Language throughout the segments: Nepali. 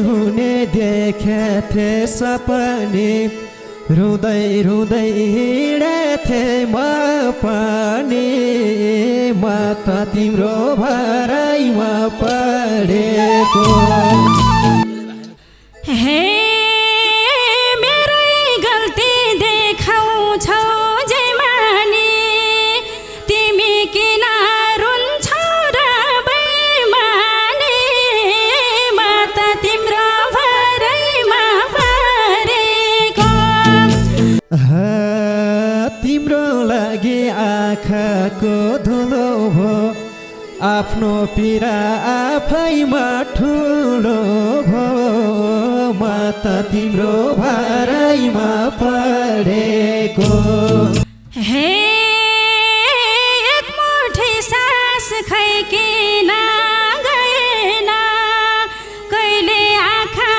हुने देखेथे सपने रुँदै रुँदै हिँडेथे म पनि म त तिम्रो भराइमा पढेको हे मेरै गल्ती देखाउँछौ जे माने तिमी किन रुन्छौ र बेमाने म त तिम्रो भराइमा परेको तिम्रो लागि आँखाको धुलो भो आफ्नो पीडा आफैमा ठुलो भो म त तिम्रो भराइमा पढेको हे एक मुठी सास खै किन गएन कहिले आँखा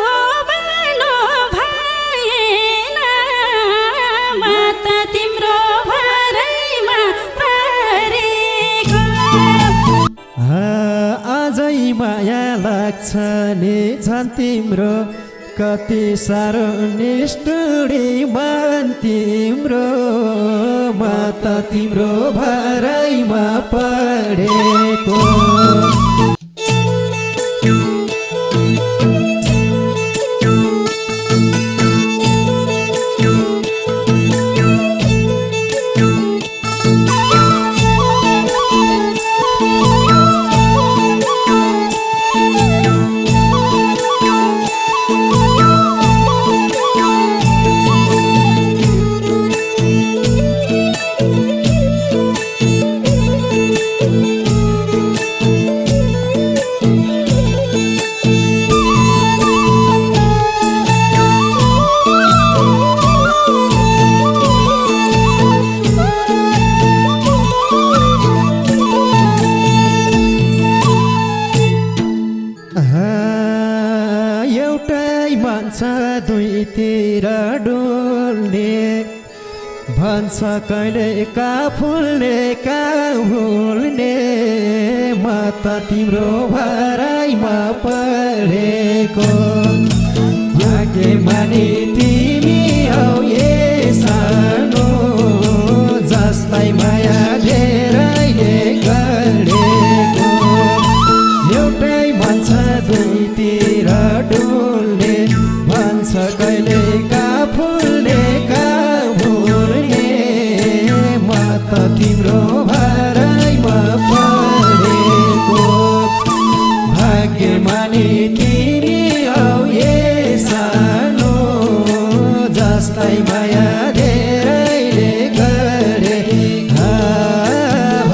हो बानो भएन म त तिम्रो भराइमा परेको अझै माया लाग्छ नि झन् तिम्रो कति साह्रो निष्ठुरी मन तिम्रो म त तिम्रो भराइमा पढेको एउटै मन छ दुईतिर डोल्ने भन्छ कहिले का फुल्ने का भुल्ने म त तिम्रो भराइमा पढेको भाग्यमानी तिमी हौ ए सानो जसलाई माया धेरैले गरेको एउटै भन्छ दुईतिर डोल्ने भन्छ कहिले का फुल्ने का भुल्ने म त तिम्रो भराइमा पढेको भाग्यमानी तिमी हौ ए सानो जसलाई माया धेरैले गरे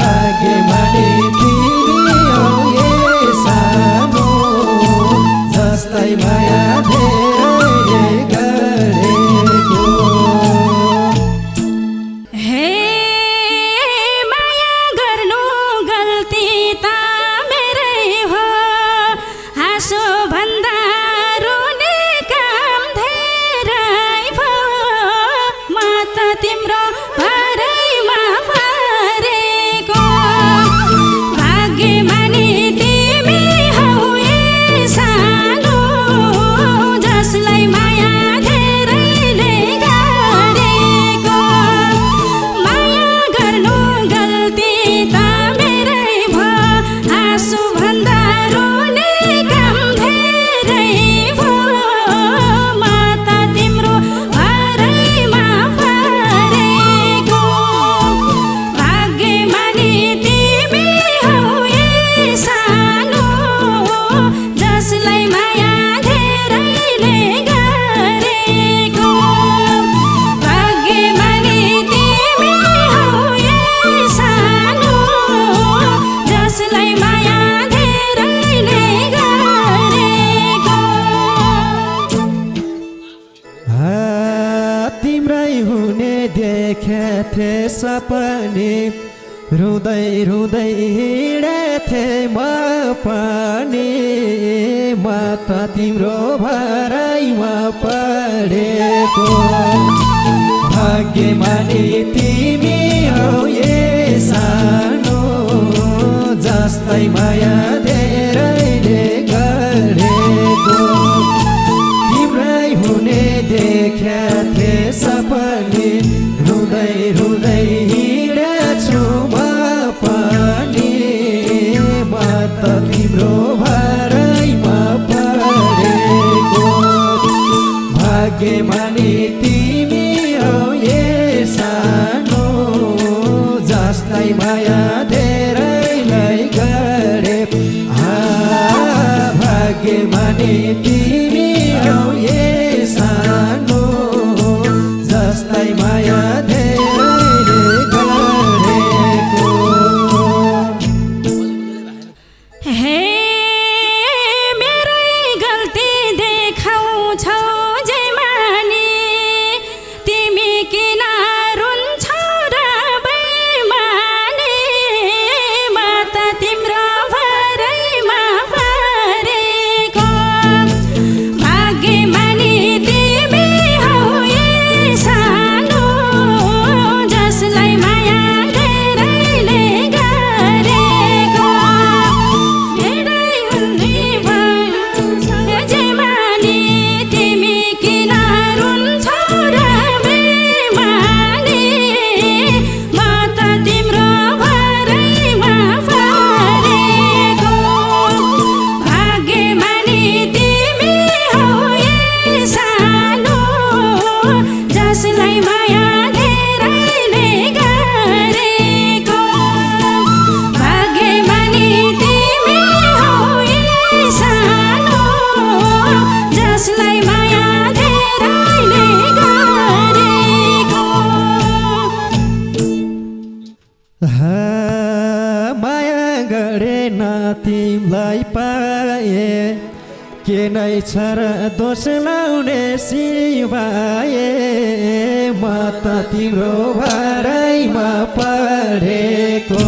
भाग्यमानी तिमी हौ ए सानो जसलाई माया धेरैले गरेको हे माया गर्नु गल्ती त मेरै हो हाँसो भन्दा रुने काम धेरै भो म त तिम्रो भराइमा परेको भाग्यमानी तिमी हौ ए सानो जसलाई माया धेरैले गरेको माया गर्नु गल्ती त मेरै भो हाँसो भन्दा रुने काम धेरै भो म त तिम्रो भराइमा परेको भाग्यमानी तिमी हौ ए सानो जसलाई माया धेरैले गरेको भाग्यमानी तिमी हौ ए सानो जसलाई माया धेरैले गरेको तिम्रै हुने देखेथे सपने रुँदै रुँदै हिँडेथे म पनि म त तिम्रो भराइमा पढेको भाग्यमानी तिमी हौ ए सानो जसलाई माया धेरैले गरेको तिम्रो भरैमा परेको भाग्यमानी तिमी हौ ए सानो जसलाई माया धेरैलाई गरे भाग्यमानी तिमी हौ ए सानो जसलाई माया धेरैले गरेको हे मेरै गल्ती देखाउँछौ जेमानी तिमी किन रुन्छौ र बेमानी म त तिम्रो भरैमा परेको भाग्यमानी तिमी हौ ए सानो जसलाई माया धेरैले गरेको मेरै गल्ती जेमानी तिमी किन रुन्छौ र बेमानी म त तिम्रो भरैमा परेको भाग्यमानी तिमी हौ ए सानो जसलाई माया धेरैले गरेको भाग्यमानी तिमी हौ ए सानो जसलाई माया धेरैले गरेको माया गरे न तिमीलाई पाए के नै छ र दोष लाउने सिवाए म त तिम्रो भरैमा परेको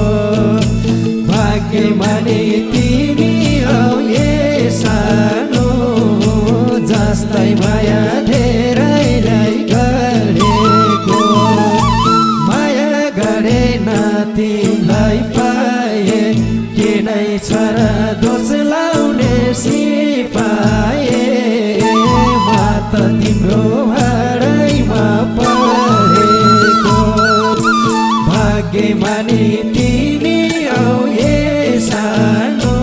भाग्यमानी तिमी हौ ए सानो जसलाई माया धेरैलाई गरेको माया गरे न तिमीलाई पाए के नै छ र दोष लाउने सिपाए म त तिम्रो भरैमा परेको भाग्यमानी तिमी हौ ए सानो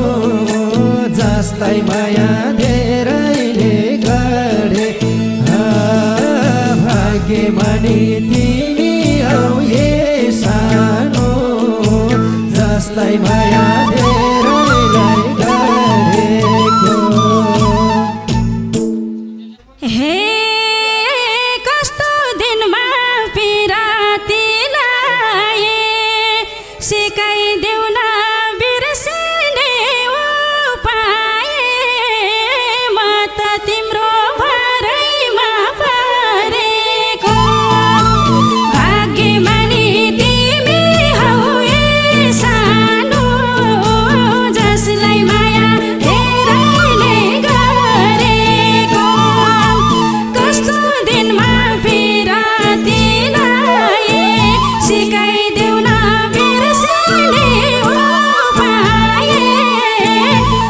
जसलाई माया धेरैले गरे भाग्यमानी तिमी हौ ए सानो जसलाई माया धेरैलाई गरेको हे कस्तो दिनमा पिरातीलाई सिकाइदेऊ न बिर्सिने उपाय म त तिम्रो भरैमा परेको भाग्यमानी तिमी हौ ए सानो जसलाई माया धेरैले गरेको कस्तो दिनमा पिरातीलाई सिकाइदेऊ न बिर्सिने उपाय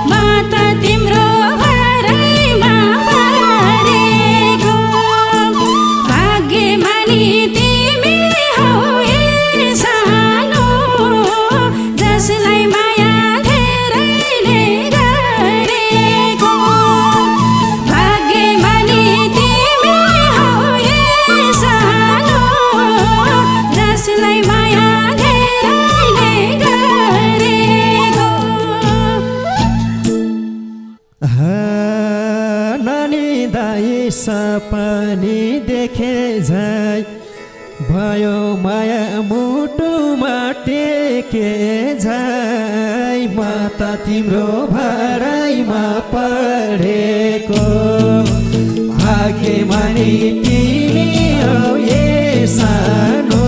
म त तिम्रो भरैमा परेको भाग्यमानी तिमी हौ ए सानो जसलाई माया धेरैले गरेको भाग्यमानी तिमी हौ ए सानो जसलाई माया धेरैले गरेको नानी दाई सपनी देखे झै भयो माया मुटुमा टेके झै म त तिम्रो भरैमा परेको भाग्यमानी तिमी हौ ए सानो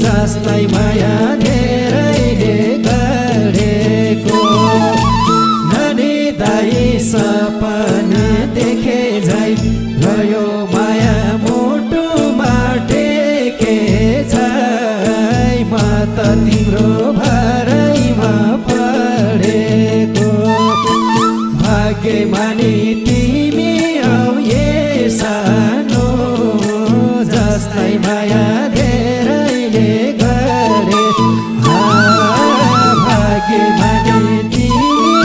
जसलाई माया धेरैले गरेको नानी दाई सपना देखे झै भयो माया मुटुमा टेके झै म त तिम्रो भरैमा परेको भाग्यमानी तिमी हौ ए सानो जसलाई माया धेरैले गरे भाग्यमानी तिमी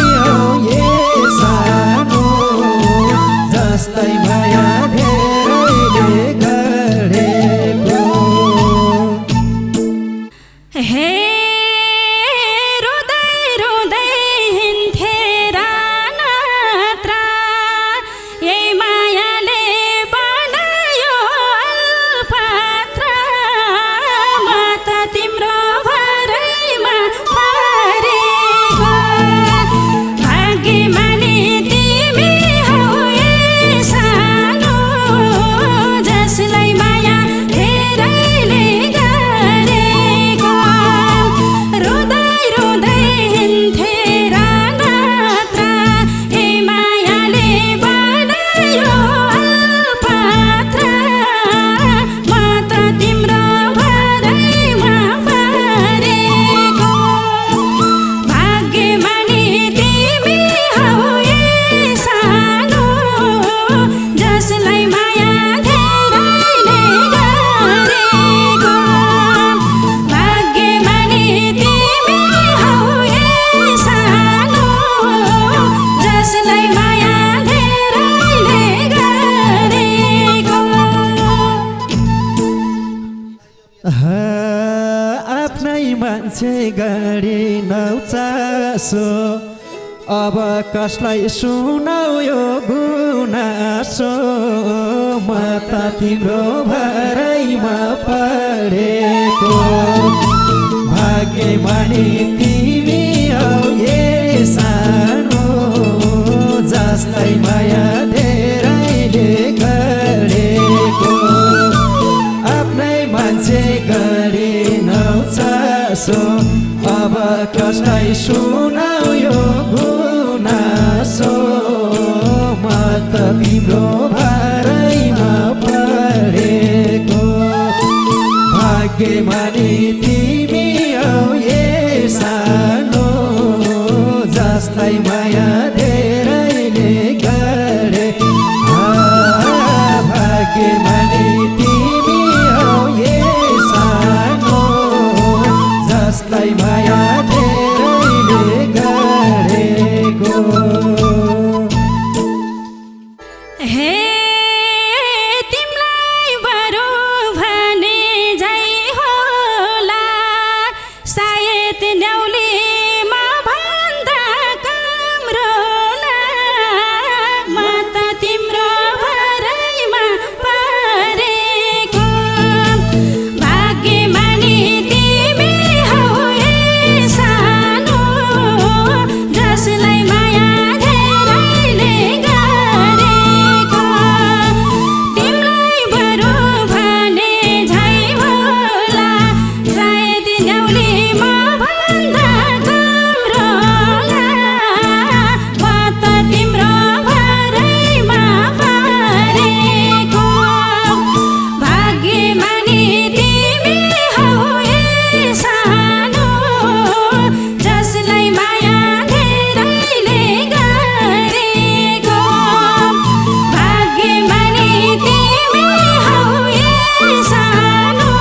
चासो अब कसलाई सुनाऊ यो गुनासो म त तिम्रो भरैमा पढेको भाग्यमानी तिमी हौ ए सानो जसलाई माया धेरैले गरेको आफ्नै मान्छे गरेनौ चासो अब कसलाई सुनाऊ यो गुनासो म त तिम्रो भरैमा पढेको भाग्यमानी तिमी हौ ए सानो जसलाई माया धेरैले गरे भाग्यमानी तिमी हौ ए सानो जसलाई माया धेरैले गरेको हे तिमलाई बरु भने झै होला सायद न्याउलीमा भन्दा काम्रो म त तिम्रो भरैमा परेको भाग्यमानी तिमी हौ ए सानो जसलाई माया धेरैले गरेको तिमलाई बरु भने झै होला सायद न्याउलीमा भन्दा काम्रो म त तिम्रो भरैमा परेको भाग्यमानी तिमी हौ ए सानो जसलाई माया धेरैले गरेको भाग्यमानी तिमी हौ ए सानो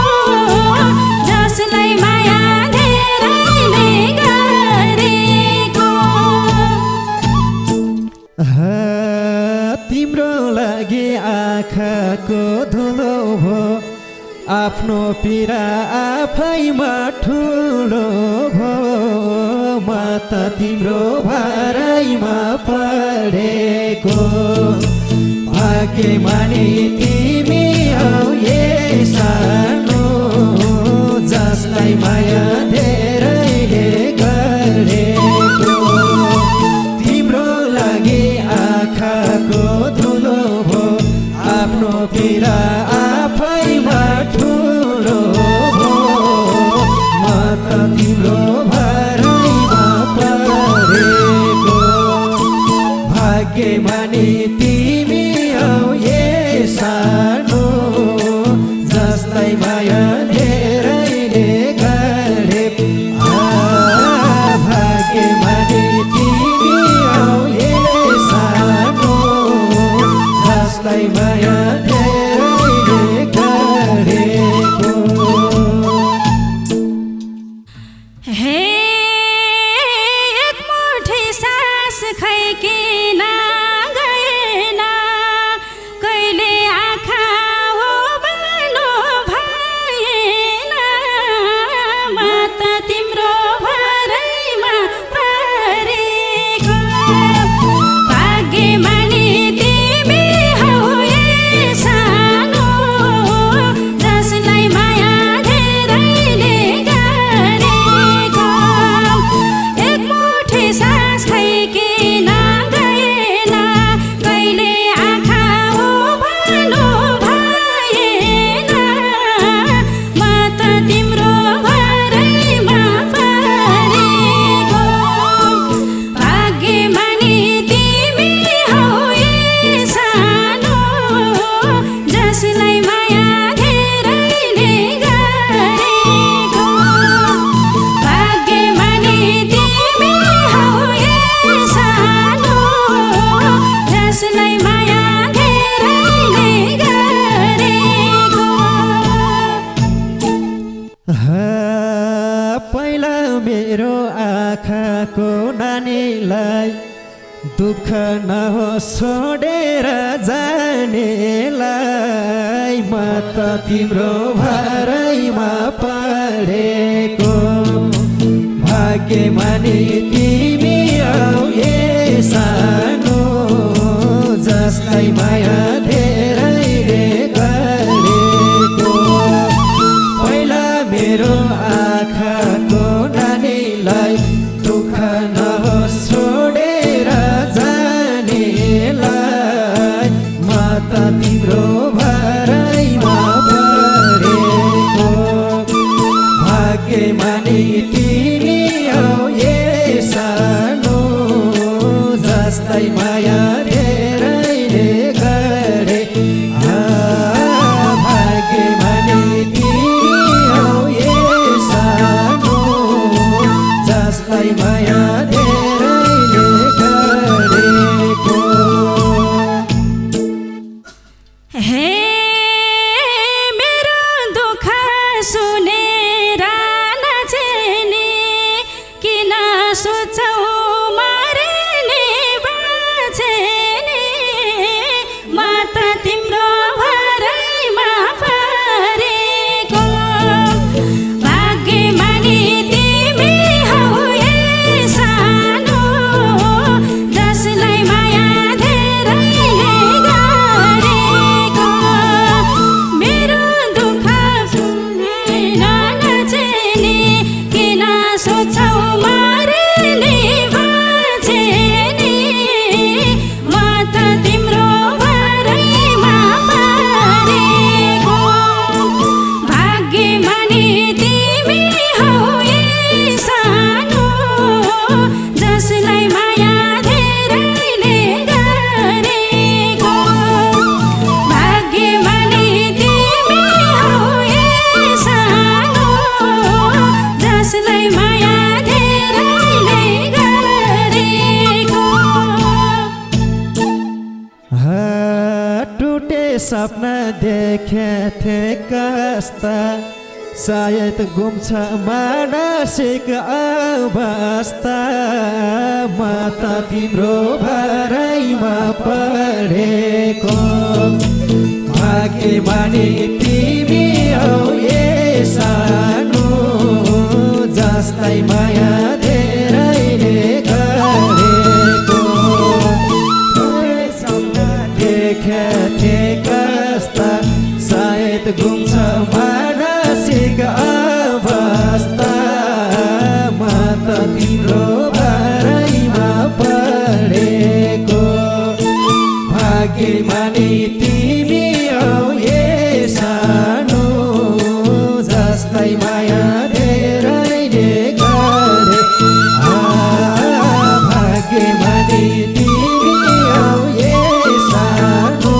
जसलाई माया धेरैले गरेको तिम्रो लागि आँखाको धुलो भो आफ्नो पीडा आफैमा ठुलो भो म त तिम्रो भरैमा पढेको भाग्यमानी तिमी हौ ए सानो जसलाई माया धेरैले गरेको तिम्रो लागि आँखाको धुलो भो आफ्नो पीडा आफैमा ठुलो भो म त तिम्रो भरैमा परेको भाग्यमानी तिमी हौ ए सानो जसलाई माया धेरैले गरे भाग्यमानी तिमी हौ ए सानो जसलाई माया धेरैले गरेको हे एक मुठी सास खैकिन गएन कहिले आँखा हो बानो भएन म त तिम्रो भरैमा परेको भाग्यमानी तिमी हौ ए सानो जसलाई माया धेरैले गरेको एक मुठी सास खैकिन गएन कहिले आँखा हो बानो भएन म त तिम्रो भरैमा परेको भाग्यमानी तिमी हौ ए सानो जसलाई माया धेरैले गरेको भाग्यमानी तिमी हौ ए सानो जसलाई माया धेरैले गरेको पहिला मेरो आँखाको नानीलाई दुःख नहोस् छोडेर जानेलाई म त तिम्रो भरैमा पढेको भाग्यमानी तिमी आऊ ए सानो जसलाई माया धेरैले गरेको पहिला मेरो आँखाको नानीलाई दुःख नहोस् छोडेर जानेलाई म त तिम्रो भराइमा परेको भाग्यमानी तिमी आऊ ए सानो जसलाई माया धेरैले गरे भाग्यमानी तिमी आऊ ए सानो जसलाई माया धेरैले गरेको हे मेरो दुःख सुनेर नचेनी किन सोचौ मर्ने बाँचेनी म त तिम्रो भराइमा परेको भाग्यमानी तिमी हौ ए सानो जसलाई माया धेरैले गरेको मेरो दुःख सुनेर नचेनी किन सोचौ मर्ने बाँचेनी म त तिम्रो भराइमा परेको भाग्यमानी तिमी हौ ए सानो जसलाई माया धेरैले गरेको भाग्यमानी तिमी हौ ए सानो जसलाई माया धेरैले गरेको टुटे सपना देखे थे कस्ता सायद गुम्छ मानसिक अवस्था म त तिम्रो भराइमा परेको भाग्यमानी तिमी हौ ए सानो जसलाई माया धेरैले गरेको सपना देखे थे कस्ता सायद गुम्छ मानसिक अवस्था म त तिम्रो भराइमा परेको भाग्यमानी तिमी हौ ए सानो जसलाई माया धेरैले गरे भाग्यमानी तिमी हौ ए सानो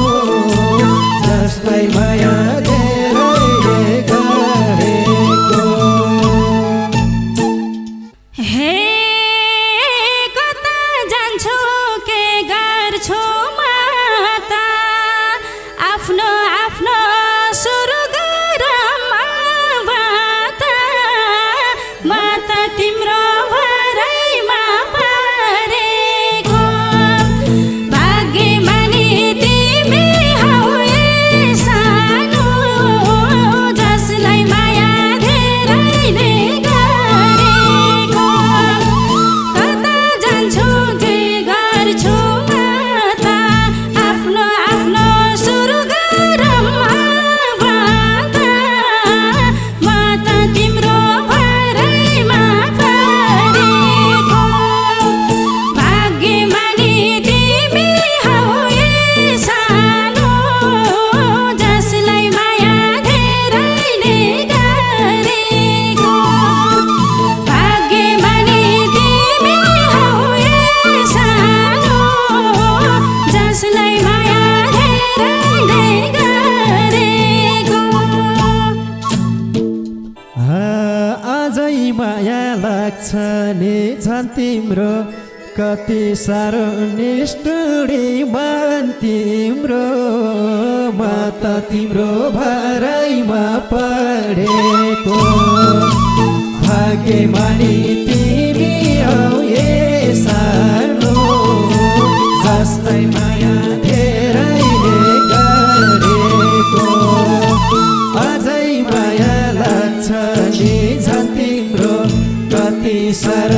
जसलाई माया धेरैले गरेको हे कता जान्छु के गर्छु म त आफ्नो आफ्नो सुरु गरम बात म त तिम्रो भराइमा परेको भाग्यमानी तिमी हौ ए सानो जसलाई माया धेरैले गरेको कता जान्छु के गर्छु म त आफ्नो आफ्नो सुरु गरम बात म त तिम्रो भराइमा परेको भाग्यमानी तिमी हौ ए सानो जसलाई माया धेरैले गरेको भाग्यमानी तिमी हौ ए सानो जसलाई माया धेरैले गरेको अझै माया लाग्छ नि झन् तिम्रो कति साह्रो निष्ठुरी मन तिम्रो म त तिम्रो भराइमा परेको भाग्यमानी तिमी हौ ए सानो जसलाई माया धेरैले गरेको अझै माया लाग्छ नि झन् तिम्रो कति साह्रो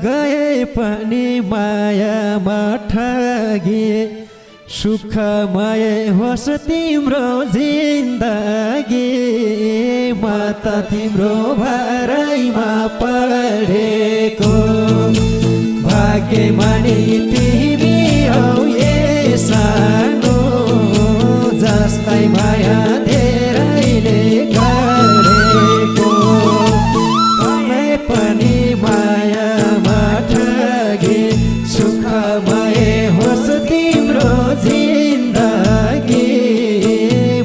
गए पनि मायामा ठगी सुखमय होस् तिम्रो जिन्दगी म त तिम्रो भराइमा पढेको भाग्यमानी तिमी हौ ए सानो जसलाई माया धेरैले गरेको गए पनि मायामा ठगी सुखमय होस् तिम्रो जिन्दगी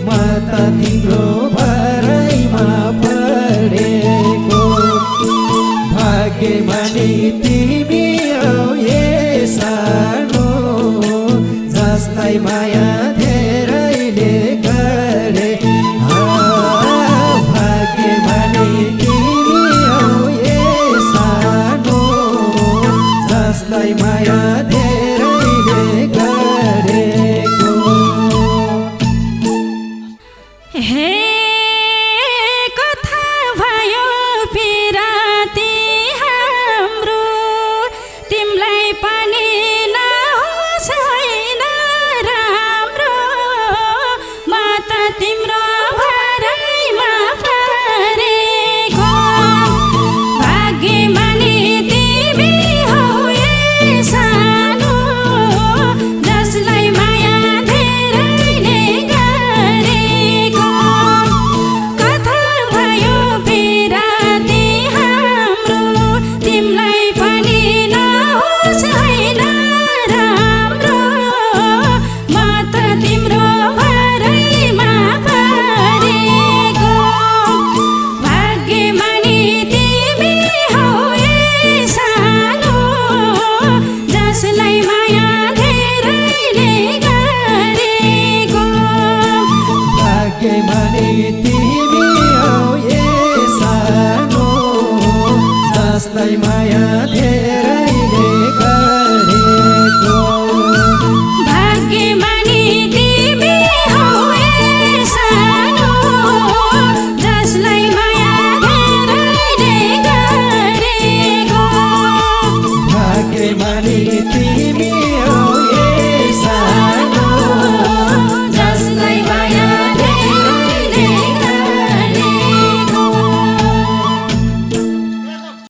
म त तिम्रो भराइमा पढेको भाग्यमानी तिमी हौ ए सानो जसलाई माया धेरैले गरे भाग्यमानी तिमी हौ ए सानो जसलाई माया धेरैले गरेको हे कथा भयो पिराती हाम्रो तिमीलाई पनि नहोस् होइन राम्रो म त तिम्रो भराइमा परेको भाग्यमानी तिमी हौ ए सानो जसलाई माया धेरैले गरेको कथा भयो पिराती हाम्रो तिमीलाई पनि नहोस् होइन राम्रो म त तिम्रो भराइमा परेको भाग्यमानी तिमी हौ ए सानो जसलाई माया धेरैले गरेको भाग्यमानी तिमी हौ ए सानो जसलाई माया धेरैले गरेको भाग्यमानी तिमी हौ ए सानो जसलाई माया धेरैले गरेको भाग्यमानी तिमी